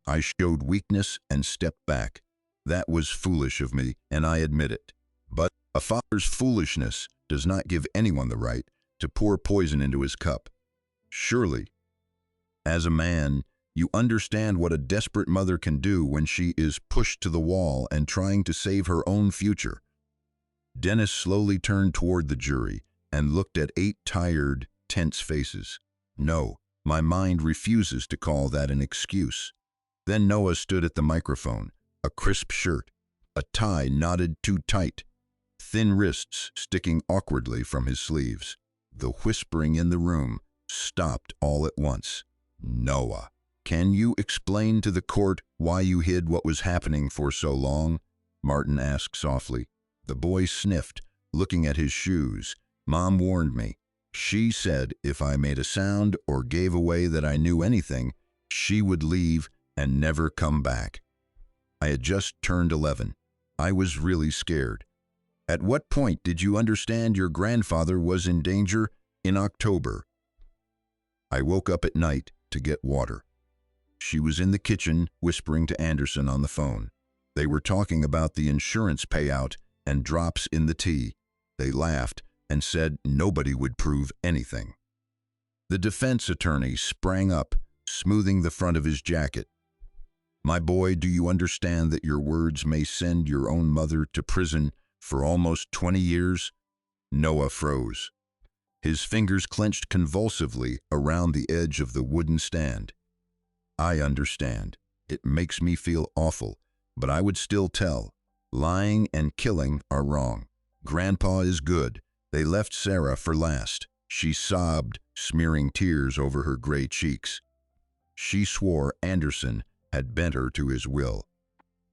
I showed weakness and stepped back. That was foolish of me, and I admit it. But a father's foolishness does not give anyone the right to pour poison into his cup. Surely, as a man, you understand what a desperate mother can do when she is pushed to the wall and trying to save her own future." Dennis slowly turned toward the jury and looked at 8 tired, tense faces. "No, my mind refuses to call that an excuse." Then Noah stood at the microphone, a crisp shirt, a tie knotted too tight, thin wrists sticking awkwardly from his sleeves. The whispering in the room stopped all at once. "Noah, can you explain to the court why you hid what was happening for so long?" Martin asked softly. The boy sniffed, looking at his shoes. "Mom warned me. She said if I made a sound or gave away that I knew anything, she would leave and never come back. I had just turned 11. I was really scared." "At what point did you understand your grandfather was in danger?" "In October. I woke up at night to get water." She was in the kitchen whispering to Anderson on the phone. They were talking about the insurance payout and drops in the tea. They laughed and said nobody would prove anything. The defense attorney sprang up, smoothing the front of his jacket. "My boy, do you understand that your words may send your own mother to prison for almost 20 years? Noah froze. His fingers clenched convulsively around the edge of the wooden stand. "I understand. It makes me feel awful, but I would still tell. Lying and killing are wrong. Grandpa is good. They left Sarah for last." She sobbed, smearing tears over her gray cheeks. She swore Anderson had bent her to his will.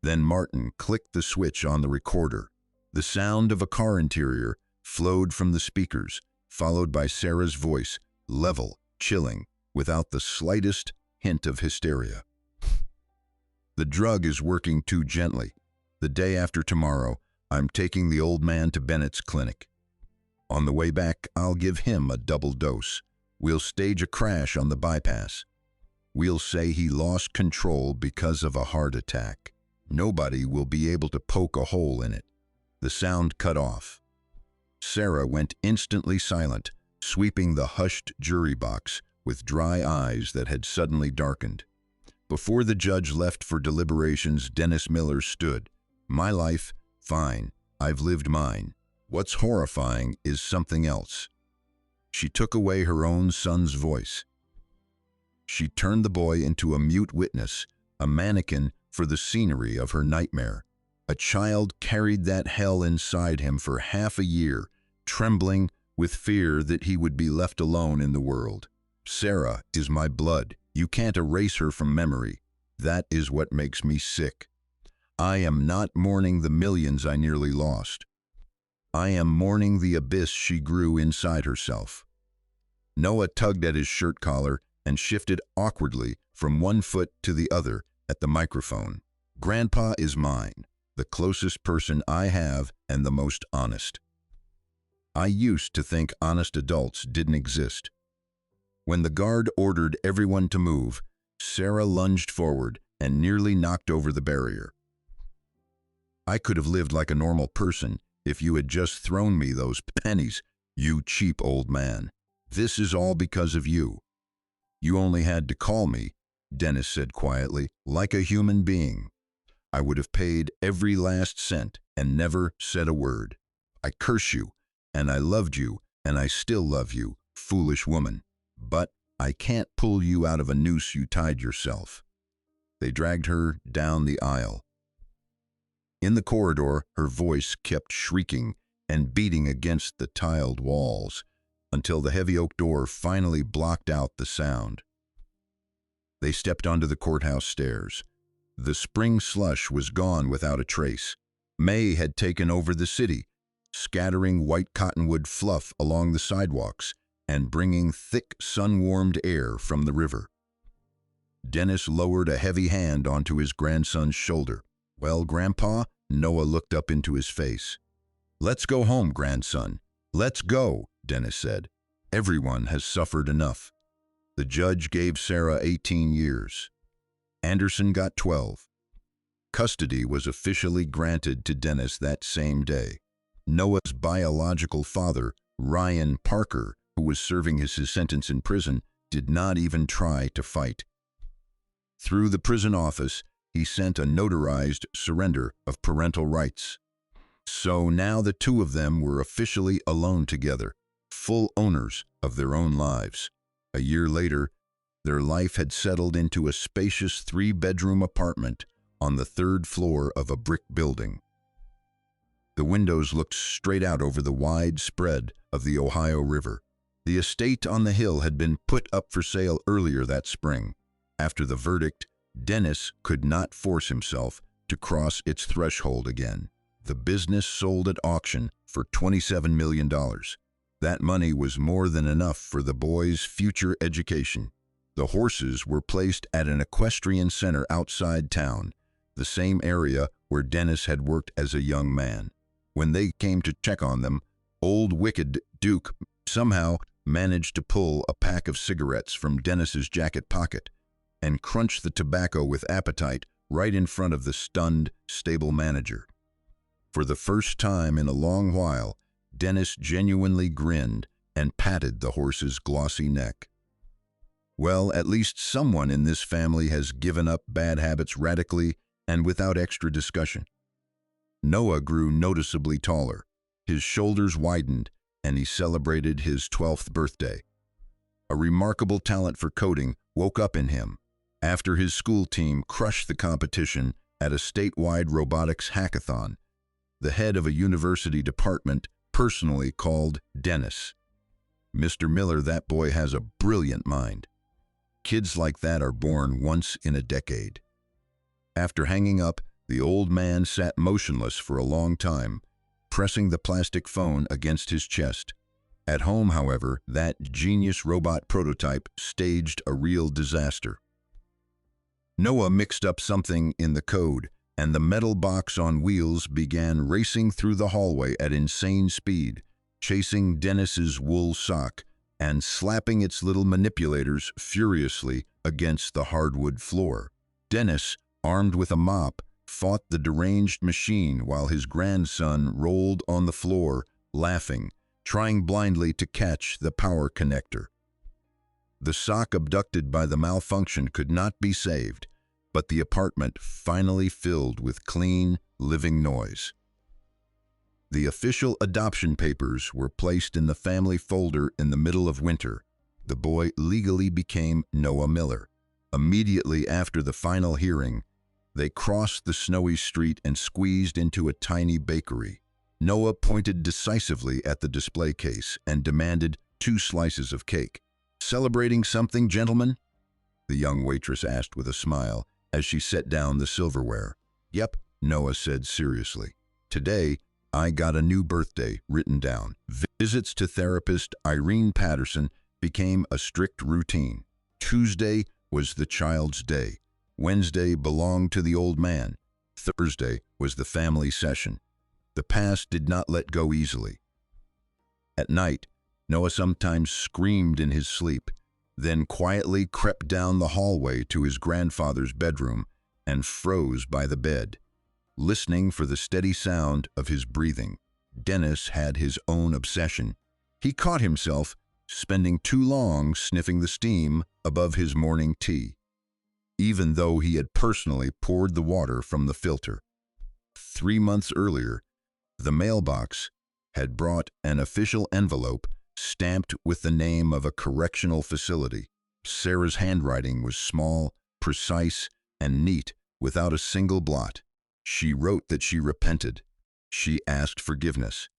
Then Martin clicked the switch on the recorder. The sound of a car interior flowed from the speakers, followed by Sarah's voice, level, chilling, without the slightest hint of hysteria. "The drug is working too gently. The day after tomorrow, I'm taking the old man to Bennett's clinic. On the way back, I'll give him a double dose. We'll stage a crash on the bypass. We'll say he lost control because of a heart attack. Nobody will be able to poke a hole in it." The sound cut off. Sarah went instantly silent, sweeping the hushed jury box with dry eyes that had suddenly darkened. Before the judge left for deliberations, Dennis Miller stood. "My life, fine. I've lived mine. What's horrifying is something else." She took away her own son's voice. She turned the boy into a mute witness, a mannequin for the scenery of her nightmare. A child carried that hell inside him for half a year, trembling with fear that he would be left alone in the world. Sarah is my blood. You can't erase her from memory. That is what makes me sick. I am not mourning the millions I nearly lost. I am mourning the abyss she grew inside herself. Noah tugged at his shirt collar and shifted awkwardly from one foot to the other at the microphone. "Grandpa is mine, the closest person I have and the most honest. I used to think honest adults didn't exist." When the guard ordered everyone to move, Sarah lunged forward and nearly knocked over the barrier. "I could have lived like a normal person if you had just thrown me those pennies, you cheap old man. This is all because of you." "You only had to call me," Dennis said quietly, "like a human being. I would have paid every last cent and never said a word. I curse you, and I loved you, and I still love you, foolish woman. But I can't pull you out of a noose you tied yourself." They dragged her down the aisle. In the corridor, her voice kept shrieking and beating against the tiled walls until the heavy oak door finally blocked out the sound. They stepped onto the courthouse stairs. The spring slush was gone without a trace. May had taken over the city, scattering white cottonwood fluff along the sidewalks and bringing thick, sun-warmed air from the river. Dennis lowered a heavy hand onto his grandson's shoulder. "Well, Grandpa?" Noah looked up into his face. "Let's go home, grandson. Let's go," Dennis said. "Everyone has suffered enough." The judge gave Sarah 18 years. Anderson got 12. Custody was officially granted to Dennis that same day. Noah's biological father, Ryan Parker, who was serving his sentence in prison, did not even try to fight. Through the prison office, he sent a notarized surrender of parental rights. So now the two of them were officially alone together, full owners of their own lives. A year later, their life had settled into a spacious 3-bedroom apartment on the 3rd floor of a brick building. The windows looked straight out over the wide spread of the Ohio River. The estate on the hill had been put up for sale earlier that spring. After the verdict, Dennis could not force himself to cross its threshold again. The business sold at auction for $27 million. That money was more than enough for the boys' future education. The horses were placed at an equestrian center outside town, the same area where Dennis had worked as a young man. When they came to check on them, old wicked Duke somehow managed to pull a pack of cigarettes from Dennis's jacket pocket and crunch the tobacco with appetite right in front of the stunned stable manager. For the first time in a long while, Dennis genuinely grinned and patted the horse's glossy neck. "Well, at least someone in this family has given up bad habits radically and without extra discussion." Noah grew noticeably taller. His shoulders widened, and he celebrated his 12th birthday. A remarkable talent for coding woke up in him after his school team crushed the competition at a statewide robotics hackathon. The head of a university department personally called Dennis. "Mr. Miller, that boy has a brilliant mind. Kids like that are born once in a decade." After hanging up, the old man sat motionless for a long time, pressing the plastic phone against his chest. At home, however, that genius robot prototype staged a real disaster. Noah mixed up something in the code, and the metal box on wheels began racing through the hallway at insane speed, chasing Dennis's wool sock and slapping its little manipulators furiously against the hardwood floor. Dennis, armed with a mop, fought the deranged machine while his grandson rolled on the floor, laughing, trying blindly to catch the power connector. The sock abducted by the malfunction could not be saved, but the apartment finally filled with clean, living noise. The official adoption papers were placed in the family folder in the middle of winter. The boy legally became Noah Miller. Immediately after the final hearing, they crossed the snowy street and squeezed into a tiny bakery. Noah pointed decisively at the display case and demanded 2 slices of cake. "Celebrating something, gentlemen?" the young waitress asked with a smile as she set down the silverware. "Yep," Noah said seriously. "Today, I got a new birthday written down." Visits to therapist Irene Patterson became a strict routine. Tuesday was the child's day. Wednesday belonged to the old man. Thursday was the family session. The past did not let go easily. At night, Noah sometimes screamed in his sleep, then quietly crept down the hallway to his grandfather's bedroom and froze by the bed, listening for the steady sound of his breathing. Dennis had his own obsession. He caught himself spending too long sniffing the steam above his morning tea, even though he had personally poured the water from the filter. 3 months earlier, the mailbox had brought an official envelope stamped with the name of a correctional facility. Sarah's handwriting was small, precise, and neat, without a single blot. She wrote that she repented. She asked forgiveness.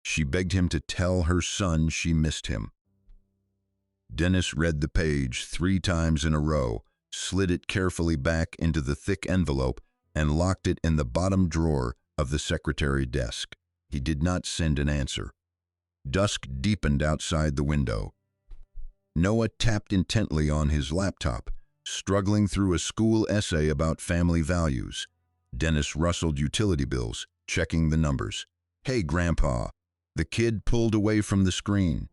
She begged him to tell her son she missed him. Dennis read the page 3 times in a row, slid it carefully back into the thick envelope, and locked it in the bottom drawer of the secretary desk. He did not send an answer. Dusk deepened outside the window. Noah tapped intently on his laptop, struggling through a school essay about family values. Dennis rustled utility bills, checking the numbers. "Hey, Grandpa." The kid pulled away from the screen.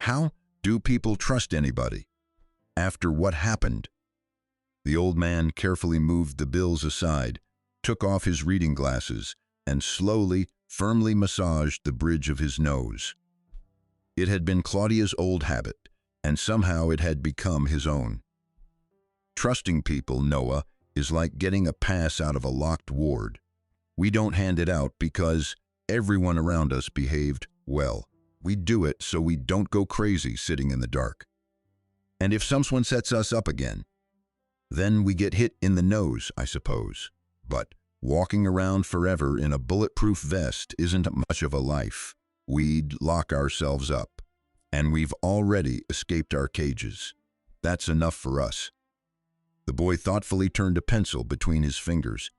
How do people trust anybody? After what happened?" The old man carefully moved the bills aside, took off his reading glasses, and slowly, firmly massaged the bridge of his nose. It had been Claudia's old habit, and somehow it had become his own. Trusting people, Noah, is like getting a pass out of a locked ward. We don't hand it out because everyone around us behaved well. We do it so we don't go crazy sitting in the dark. And if someone sets us up again, then we get hit in the nose, I suppose. But walking around forever in a bulletproof vest isn't much of a life. We'd lock ourselves up, and we've already escaped our cages. That's enough for us. The boy thoughtfully turned a pencil between his fingers.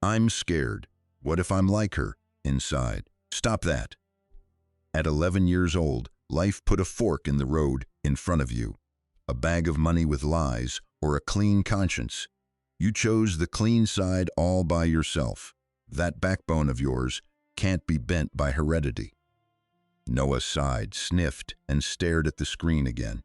"I'm scared. What if I'm like her?" Inside. "Stop that." At 11 years old, life put a fork in the road in front of you. A bag of money with lies or a clean conscience. You chose the clean side all by yourself. That backbone of yours can't be bent by heredity. Noah sighed, sniffed, and stared at the screen again.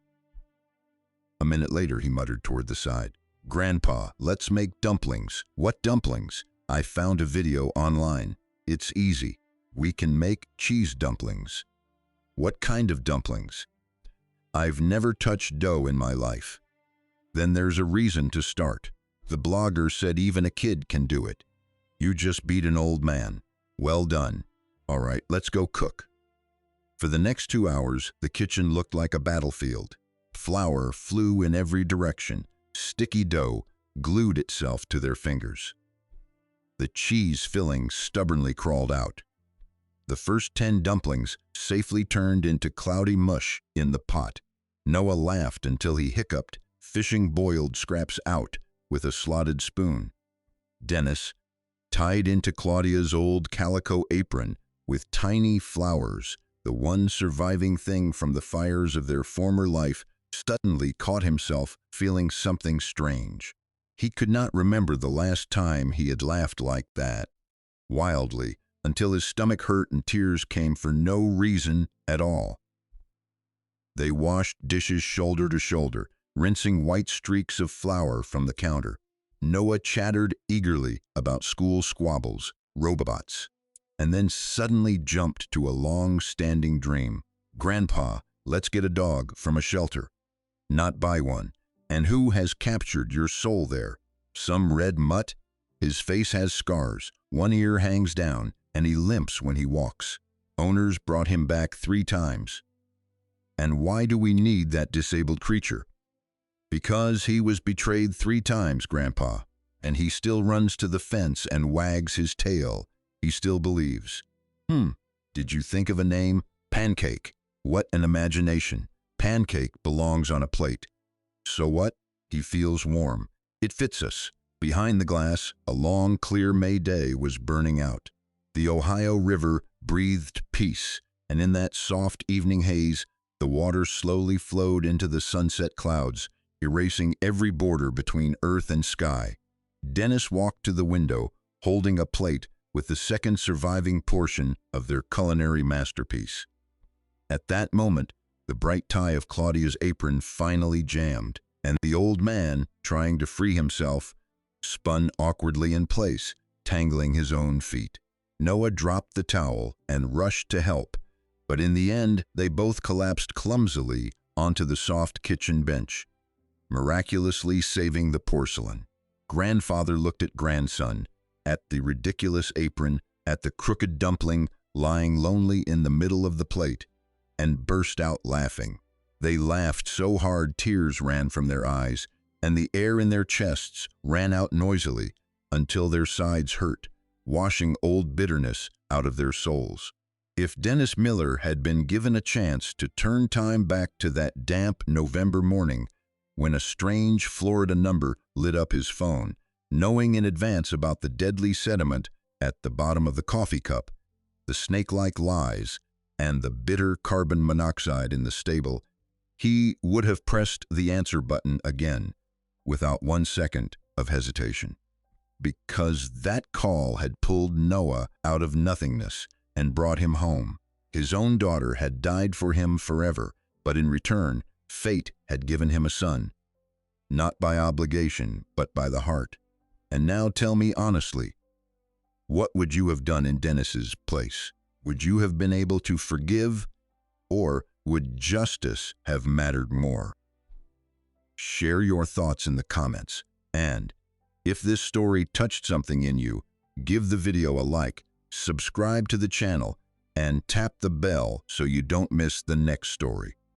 A minute later, he muttered toward the side. "Grandpa, let's make dumplings." "What dumplings?" "I found a video online. It's easy. We can make cheese dumplings." "What kind of dumplings?" "I've never touched dough in my life." "Then there's a reason to start. The blogger said even a kid can do it. You just beat an old man. Well done. All right, let's go cook." For the next 2 hours, the kitchen looked like a battlefield. Flour flew in every direction. Sticky dough glued itself to their fingers. The cheese filling stubbornly crawled out. The first 10 dumplings safely turned into cloudy mush in the pot. Noah laughed until he hiccuped, fishing boiled scraps out with a slotted spoon. Dennis, tied into Claudia's old calico apron with tiny flowers, the one surviving thing from the fires of their former life, suddenly caught himself feeling something strange. He could not remember the last time he had laughed like that, wildly, until his stomach hurt and tears came for no reason at all. They washed dishes shoulder to shoulder, rinsing white streaks of flour from the counter. Noah chattered eagerly about school squabbles, robots, and then suddenly jumped to a long-standing dream. Grandpa, let's get a dog from a shelter. Not buy one. And who has captured your soul there? Some red mutt? His face has scars, one ear hangs down, and he limps when he walks. Owners brought him back 3 times. And why do we need that disabled creature? Because he was betrayed 3 times, Grandpa, and he still runs to the fence and wags his tail. He still believes. Did you think of a name? Pancake. What an imagination. Pancake belongs on a plate. So what? He feels warm. It fits us. Behind the glass, a long, clear May day was burning out. The Ohio River breathed peace, and in that soft evening haze, the water slowly flowed into the sunset clouds, erasing every border between earth and sky. Dennis walked to the window, holding a plate with the second surviving portion of their culinary masterpiece. At that moment, the bright tie of Claudia's apron finally jammed, and the old man, trying to free himself, spun awkwardly in place, tangling his own feet. Noah dropped the towel and rushed to help, but in the end, they both collapsed clumsily onto the soft kitchen bench, miraculously saving the porcelain. Grandfather looked at grandson, at the ridiculous apron, at the crooked dumpling lying lonely in the middle of the plate, and burst out laughing. They laughed so hard tears ran from their eyes, and the air in their chests ran out noisily until their sides hurt, washing old bitterness out of their souls. If Dennis Miller had been given a chance to turn time back to that damp November morning when a strange Florida number lit up his phone, knowing in advance about the deadly sediment at the bottom of the coffee cup, the snake-like lies, and the bitter carbon monoxide in the stable, he would have pressed the answer button again, without 1 second of hesitation. Because that call had pulled Noah out of nothingness and brought him home. His own daughter had died for him forever, but in return, fate had given him a son. Not by obligation, but by the heart. And now tell me honestly, what would you have done in Dennis's place? Would you have been able to forgive, or would justice have mattered more? Share your thoughts in the comments, and if this story touched something in you, give the video a like, subscribe to the channel, and tap the bell so you don't miss the next story.